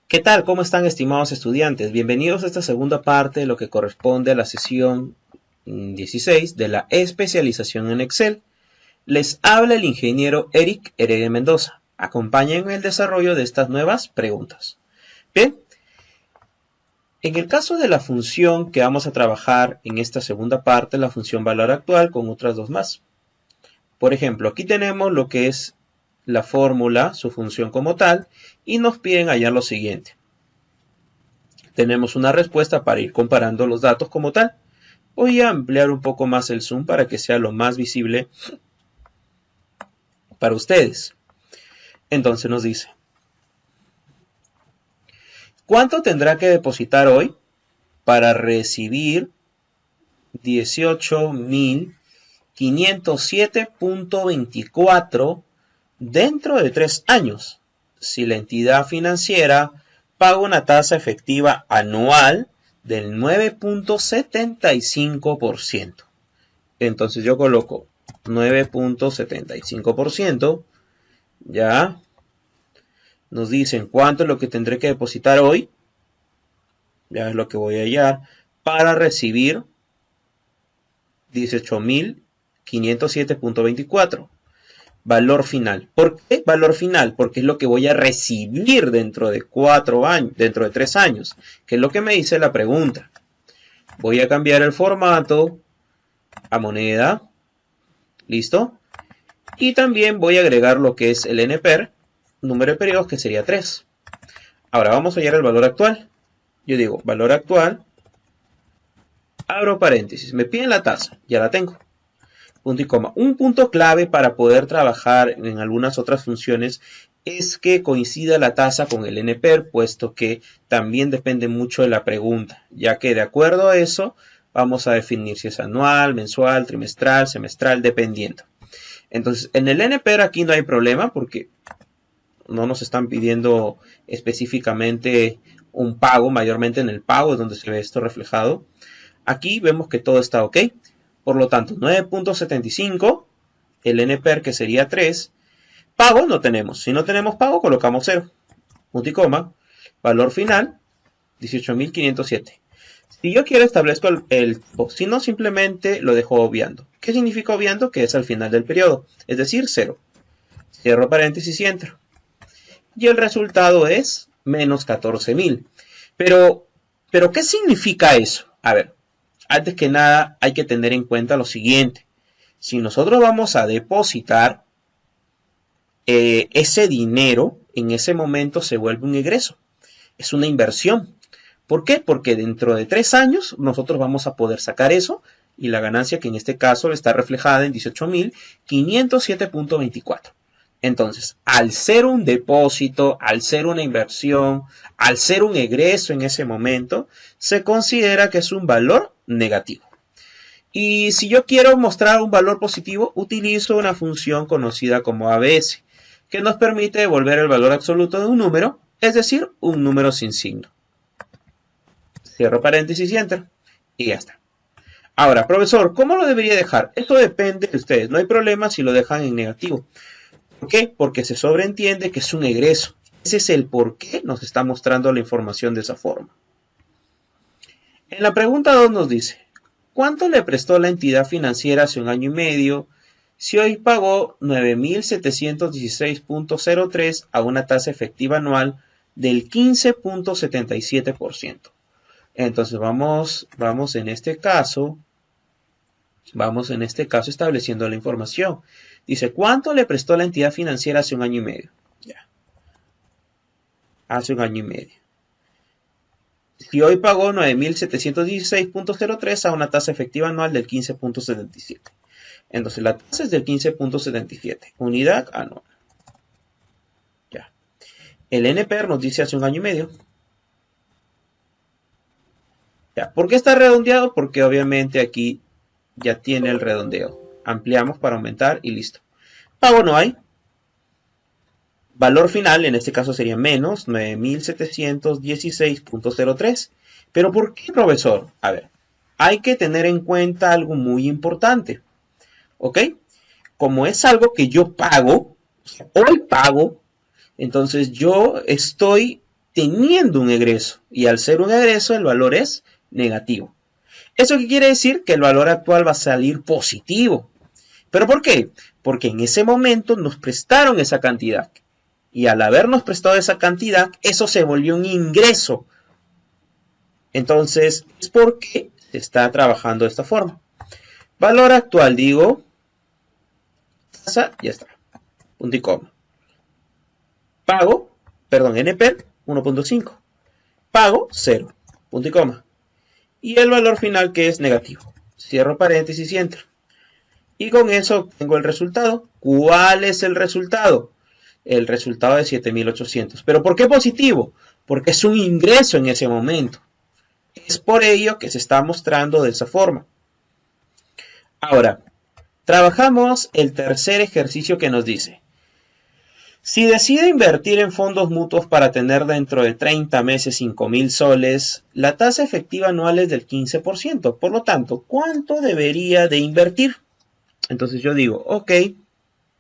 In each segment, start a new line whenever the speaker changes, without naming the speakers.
¿Qué tal? ¿Cómo están, estimados estudiantes? Bienvenidos a esta segunda parte de lo que corresponde a la sesión 16 de la especialización en Excel. Les habla el ingeniero Eric Heredia Mendoza. Acompáñenme en el desarrollo de estas nuevas preguntas. Bien, en el caso de la función que vamos a trabajar en esta segunda parte, la función valor actual con otras dos más. Por ejemplo, aquí tenemos lo que es la fórmula, su función como tal, y nos piden hallar lo siguiente. Tenemos una respuesta para ir comparando los datos como tal. Voy a ampliar un poco más el zoom para que sea lo más visible para ustedes. Entonces nos dice, ¿cuánto tendrá que depositar hoy para recibir 18.507.24 dentro de 3 años? Si la entidad financiera paga una tasa efectiva anual del 9.75%. Entonces yo coloco 9.75%. Ya. Nos dicen cuánto es lo que tendré que depositar hoy. Ya es lo que voy a hallar para recibir 18.507.24. Valor final. ¿Por qué valor final? Porque es lo que voy a recibir dentro de 4 años, dentro de 3 años, que es lo que me dice la pregunta. Voy a cambiar el formato a moneda. ¿Listo? Y también voy a agregar lo que es el NPER, número de periodos, que sería 3. Ahora vamos a hallar el valor actual. Yo digo valor actual, abro paréntesis, me piden la tasa, ya la tengo. Punto y coma. Un punto clave para poder trabajar en algunas otras funciones es que coincida la tasa con el NPER, puesto que también depende mucho de la pregunta, ya que de acuerdo a eso vamos a definir si es anual, mensual, trimestral, semestral, dependiendo. Entonces, en el NPER aquí no hay problema porque no nos están pidiendo específicamente un pago, mayormente en el pago es donde se ve esto reflejado. Aquí vemos que todo está ok. Por lo tanto, 9.75, el NPER que sería 3, pago no tenemos. Si no tenemos pago, colocamos 0. Punto y coma, valor final, 18.507. Si yo quiero establezco el tipo, si no simplemente lo dejo obviando. ¿Qué significa obviando? Que es al final del periodo, es decir, 0. Cierro paréntesis y entro. Y el resultado es menos 14.000. Pero, ¿qué significa eso? A ver. Antes que nada hay que tener en cuenta lo siguiente. Si nosotros vamos a depositar ese dinero, en ese momento se vuelve un egreso. Es una inversión. ¿Por qué? Porque dentro de 3 años nosotros vamos a poder sacar eso y la ganancia que en este caso está reflejada en 18.507.24. Entonces, al ser un depósito, al ser una inversión, al ser un egreso en ese momento, se considera que es un valor negativo. Y si yo quiero mostrar un valor positivo, utilizo una función conocida como ABS, que nos permite devolver el valor absoluto de un número, es decir, un número sin signo. Cierro paréntesis y enter, y ya está. Ahora, profesor, ¿cómo lo debería dejar? Esto depende de ustedes, no hay problema si lo dejan en negativo. ¿Por qué? Porque se sobreentiende que es un egreso. Ese es el por qué nos está mostrando la información de esa forma. En la pregunta 2 nos dice, ¿cuánto le prestó la entidad financiera hace 1 año y medio si hoy pagó 9.716.03 a una tasa efectiva anual del 15.77%? Entonces vamos en este caso estableciendo la información. Dice, ¿cuánto le prestó la entidad financiera hace 1 año y medio? Ya. Hace 1 año y medio. Si hoy pagó 9.716.03 a una tasa efectiva anual del 15.77. Entonces la tasa es del 15.77. Unidad anual. Ya. El NPER nos dice hace 1 año y medio. Ya. ¿Por qué está redondeado? Porque obviamente aquí ya tiene el redondeo. Ampliamos para aumentar y listo. Pago no hay. Valor final, en este caso sería menos 9.716.03. ¿Pero por qué, profesor? A ver, hay que tener en cuenta algo muy importante. ¿Ok? Como es algo que yo pago, hoy pago, entonces yo estoy teniendo un egreso. Y al ser un egreso, el valor es negativo. ¿Eso qué quiere decir? Que el valor actual va a salir positivo. ¿Pero por qué? Porque en ese momento nos prestaron esa cantidad. Y al habernos prestado esa cantidad, eso se volvió un ingreso. Entonces, es porque se está trabajando de esta forma. Valor actual, digo, tasa, ya está, punto y coma. Pago, perdón, NPER, 1.5. Pago, 0, punto y coma. Y el valor final que es negativo. Cierro paréntesis y entro. Y con eso obtengo el resultado. ¿Cuál es el resultado? El resultado de 7.800. ¿Pero por qué positivo? Porque es un ingreso en ese momento. Es por ello que se está mostrando de esa forma. Ahora, trabajamos el tercer ejercicio que nos dice: si decide invertir en fondos mutuos para tener dentro de 30 meses 5.000 soles, la tasa efectiva anual es del 15%. Por lo tanto, ¿cuánto debería de invertir? Entonces yo digo, ok,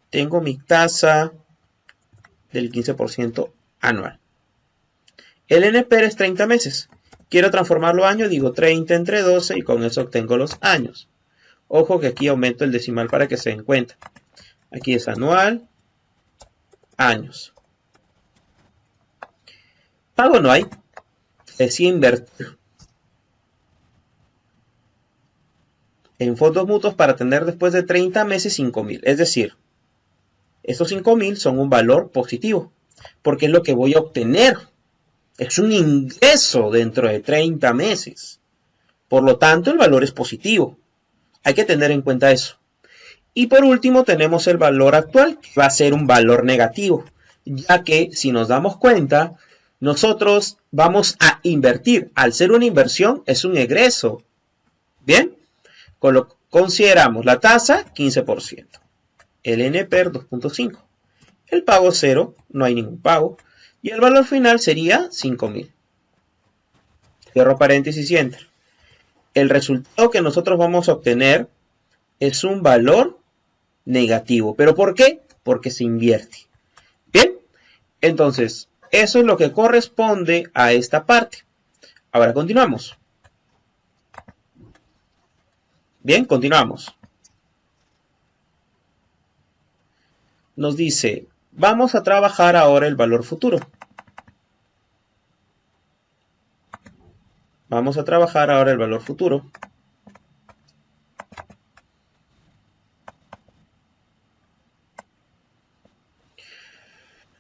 tengo mi tasa del 15% anual. El NPER es 30 meses. Quiero transformarlo a año, digo 30 entre 12 y con eso obtengo los años. Ojo que aquí aumento el decimal para que se den cuenta. Aquí es anual, años. Pago no hay. Decía invertir en fondos mutuos para tener después de 30 meses 5.000. Es decir, estos 5.000 son un valor positivo, porque es lo que voy a obtener. Es un ingreso dentro de 30 meses. Por lo tanto, el valor es positivo. Hay que tener en cuenta eso. Y por último tenemos el valor actual, que va a ser un valor negativo, ya que si nos damos cuenta, nosotros vamos a invertir. Al ser una inversión, es un egreso. Bien, consideramos la tasa 15%, el NPER 2.5, el pago 0, no hay ningún pago, y el valor final sería 5.000. Cierro paréntesis y enter. El resultado que nosotros vamos a obtener es un valor negativo. ¿Pero por qué? Porque se invierte. Bien, entonces, eso es lo que corresponde a esta parte. Ahora continuamos. Bien, continuamos. Nos dice, vamos a trabajar ahora el valor futuro. Vamos a trabajar ahora el valor futuro.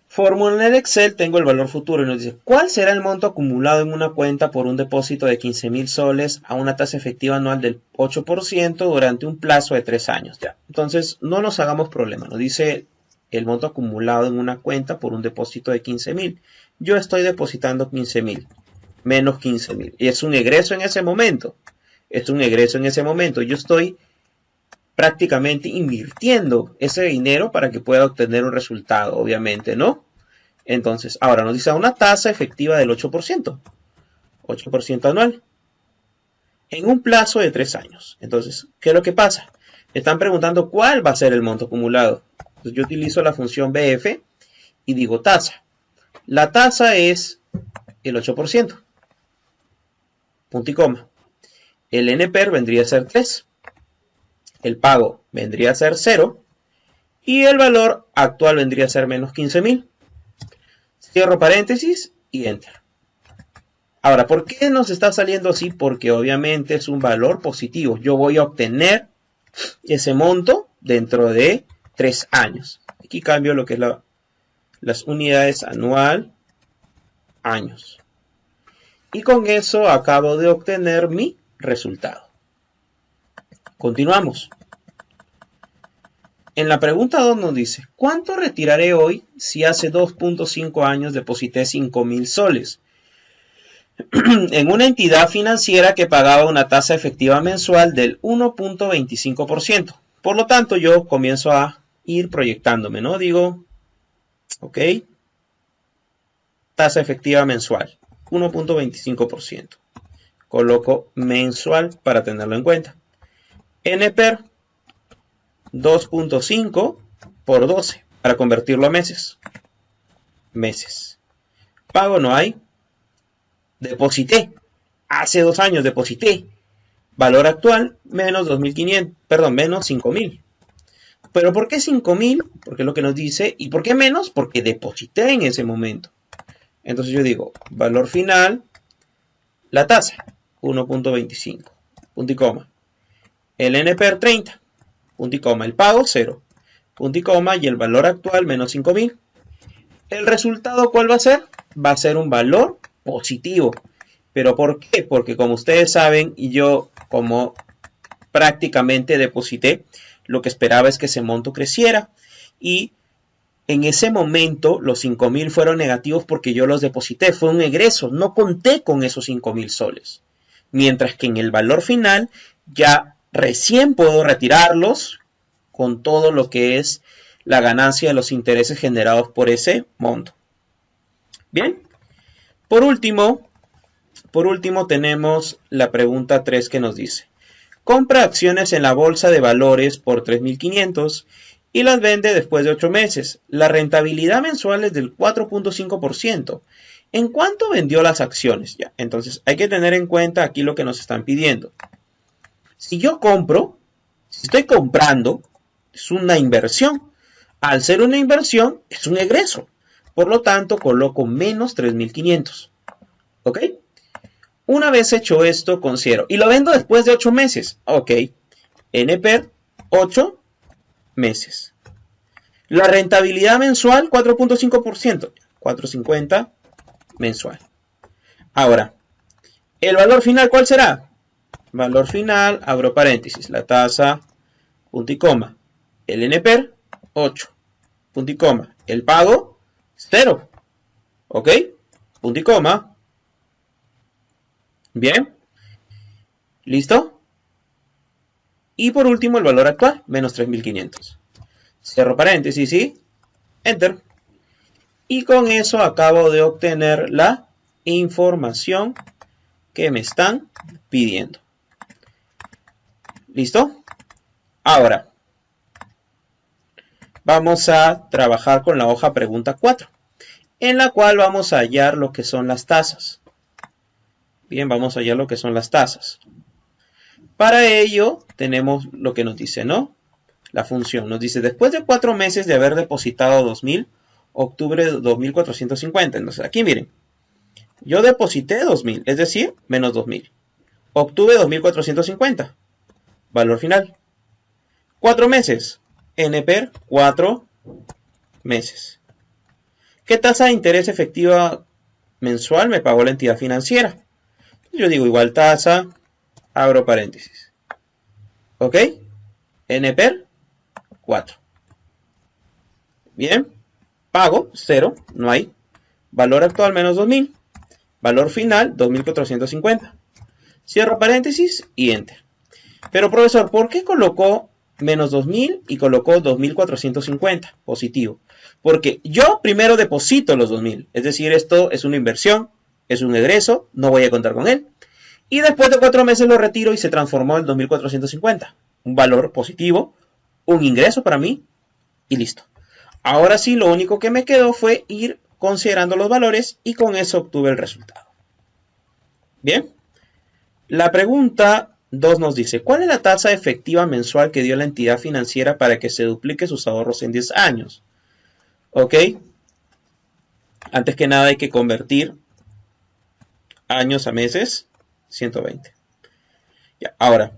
Fórmula en el Excel, tengo el valor futuro y nos dice, ¿cuál será el monto acumulado en una cuenta por un depósito de 15.000 soles a una tasa efectiva anual del 8% durante un plazo de 3 años? Ya. Entonces, no nos hagamos problema. Nos dice el monto acumulado en una cuenta por un depósito de 15.000. Yo estoy depositando 15.000 menos 15.000. Y es un egreso en ese momento. Es un egreso en ese momento. Yo estoy prácticamente invirtiendo ese dinero para que pueda obtener un resultado, obviamente, ¿no? Entonces, ahora nos dice una tasa efectiva del 8%. 8% anual. En un plazo de 3 años. Entonces, ¿qué es lo que pasa? Me están preguntando cuál va a ser el monto acumulado. Entonces, yo utilizo la función BF y digo tasa. La tasa es el 8%. Punto y coma. El NPER vendría a ser 3. El pago vendría a ser 0. Y el valor actual vendría a ser menos 15.000. Cierro paréntesis y enter. Ahora, ¿por qué nos está saliendo así? Porque obviamente es un valor positivo. Yo voy a obtener ese monto dentro de 3 años. Aquí cambio lo que es las unidades anual, años. Y con eso acabo de obtener mi resultado. Continuamos. En la pregunta 2 nos dice, ¿cuánto retiraré hoy si hace 2.5 años deposité 5.000 soles? En una entidad financiera que pagaba una tasa efectiva mensual del 1.25%. Por lo tanto, yo comienzo a ir proyectándome, ¿no? Digo, ok, tasa efectiva mensual, 1.25%. Coloco mensual para tenerlo en cuenta. NPER 2.5 por 12 para convertirlo a meses. Meses. Pago no hay. deposité. Hace 2 años deposité. Valor actual, menos 2.500, perdón, menos 5.000. ¿Pero por qué 5.000? Porque es lo que nos dice. ¿Y por qué menos? Porque deposité en ese momento. Entonces yo digo, valor final, la tasa, 1.25, punto y coma. El NPR 30, punto y coma. El pago, 0, punto y coma. Y el valor actual, menos 5.000. ¿El resultado cuál va a ser? Va a ser un valor positivo. ¿Pero por qué? Porque como ustedes saben, y yo como prácticamente deposité, lo que esperaba es que ese monto creciera. Y en ese momento los 5.000 fueron negativos porque yo los deposité. Fue un egreso. No conté con esos 5.000 soles. Mientras que en el valor final ya recién puedo retirarlos con todo lo que es la ganancia de los intereses generados por ese monto. Bien. Por último tenemos la pregunta 3 que nos dice: compra acciones en la bolsa de valores por 3.500 y las vende después de 8 meses. La rentabilidad mensual es del 4.5%. ¿En cuánto vendió las acciones? Ya, entonces hay que tener en cuenta aquí lo que nos están pidiendo. Si yo compro, si estoy comprando, es una inversión. Al ser una inversión, es un egreso. Por lo tanto, coloco menos 3.500. ¿Ok? Una vez hecho esto, considero. Y lo vendo después de 8 meses. Ok. NPR, 8 meses. La rentabilidad mensual, 4.5%. 4.50 mensual. Ahora, ¿el valor final cuál será? Valor final, abro paréntesis, la tasa, punto y coma. El NPR, 8, punto y coma. El pago, 0. ¿Ok? Punto y coma. Bien. ¿Listo? Y por último el valor actual, menos 3.500. Cierro paréntesis y Enter. Y con eso acabo de obtener la información que me están pidiendo. ¿Listo? Ahora, vamos a trabajar con la hoja pregunta 4, en la cual vamos a hallar lo que son las tasas. Bien, vamos a hallar lo que son las tasas. Para ello, tenemos lo que nos dice, ¿no? La función nos dice, después de 4 meses de haber depositado 2.000, obtuve 2.450. Entonces, aquí miren, yo deposité 2.000, es decir, menos 2.000. Obtuve 2.450. Valor final. 4 meses. NPR, 4 meses. ¿Qué tasa de interés efectiva mensual me pagó la entidad financiera? Yo digo igual tasa, abro paréntesis. ¿Ok? NPR, 4. Bien. Pago, 0, no hay. Valor actual, menos 2.000. Valor final, 2.450. Cierro paréntesis y Enter. Pero profesor, ¿por qué colocó menos 2.000 y colocó 2.450? Positivo. Porque yo primero deposito los 2.000. Es decir, esto es una inversión, es un egreso, no voy a contar con él. Y después de 4 meses lo retiro y se transformó en 2.450. Un valor positivo, un ingreso para mí y listo. Ahora sí, lo único que me quedó fue ir considerando los valores y con eso obtuve el resultado. Bien. La pregunta 2 nos dice, ¿cuál es la tasa efectiva mensual que dio la entidad financiera para que se duplique sus ahorros en 10 años? ¿Ok? Antes que nada hay que convertir años a meses. 120. Ya, ahora,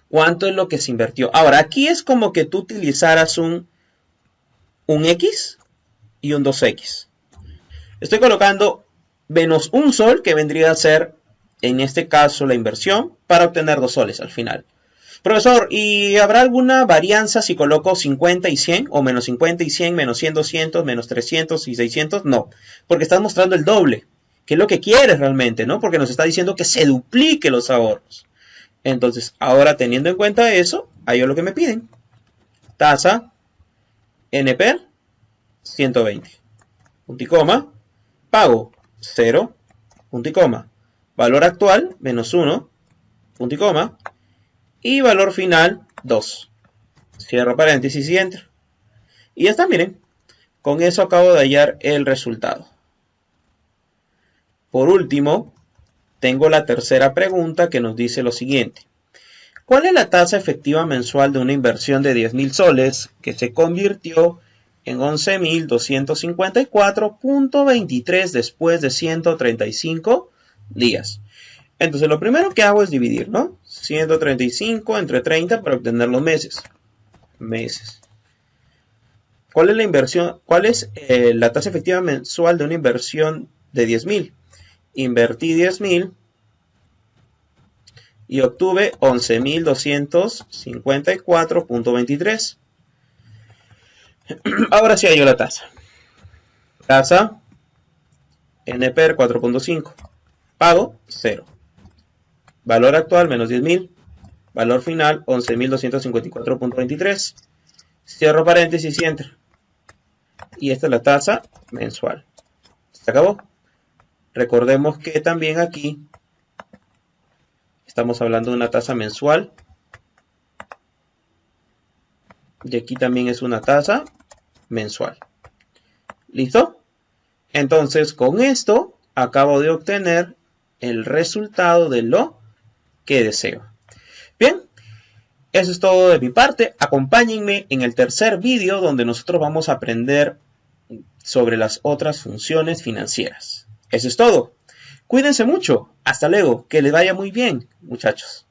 ¿cuánto es lo que se invirtió? Ahora, aquí es como que tú utilizaras un X y un 2X. Estoy colocando menos un sol, que vendría a ser, en este caso, la inversión, para obtener 2 soles al final. Profesor, ¿y habrá alguna varianza si coloco 50 y 100? ¿O menos 50 y 100, menos 100, 200, menos 300 y 600? No, porque estás mostrando el doble. ¿Qué es lo que quieres realmente, no? Porque nos está diciendo que se duplique los ahorros. Entonces, ahora teniendo en cuenta eso, ahí es lo que me piden. Tasa, NPR, 120. Punto y coma. Pago, 0. Punto y coma. Valor actual, menos 1. Punto y coma. Y valor final, 2. Cierro paréntesis y Enter. Y ya está, miren. Con eso acabo de hallar el resultado. Por último, tengo la tercera pregunta que nos dice lo siguiente. ¿Cuál es la tasa efectiva mensual de una inversión de 10.000 soles que se convirtió en 11.254.23 después de 135 días? Entonces lo primero que hago es dividir, ¿no? 135 entre 30 para obtener los meses. ¿Cuál es la inversión? ¿Cuál es la tasa efectiva mensual de una inversión de 10.000? Invertí 10.000 y obtuve 11.254.23. Ahora sí hallo la tasa. Tasa NPR 4.5. Pago 0. Valor actual menos 10.000. Valor final 11.254.23. Cierro paréntesis y enter. Y esta es la tasa mensual. Se acabó. Recordemos que también aquí estamos hablando de una tasa mensual. Y aquí también es una tasa mensual. ¿Listo? Entonces, con esto acabo de obtener el resultado de lo que deseo. Bien, eso es todo de mi parte. Acompáñenme en el tercer vídeo donde nosotros vamos a aprender sobre las otras funciones financieras. Eso es todo. Cuídense mucho. Hasta luego. Que les vaya muy bien, muchachos.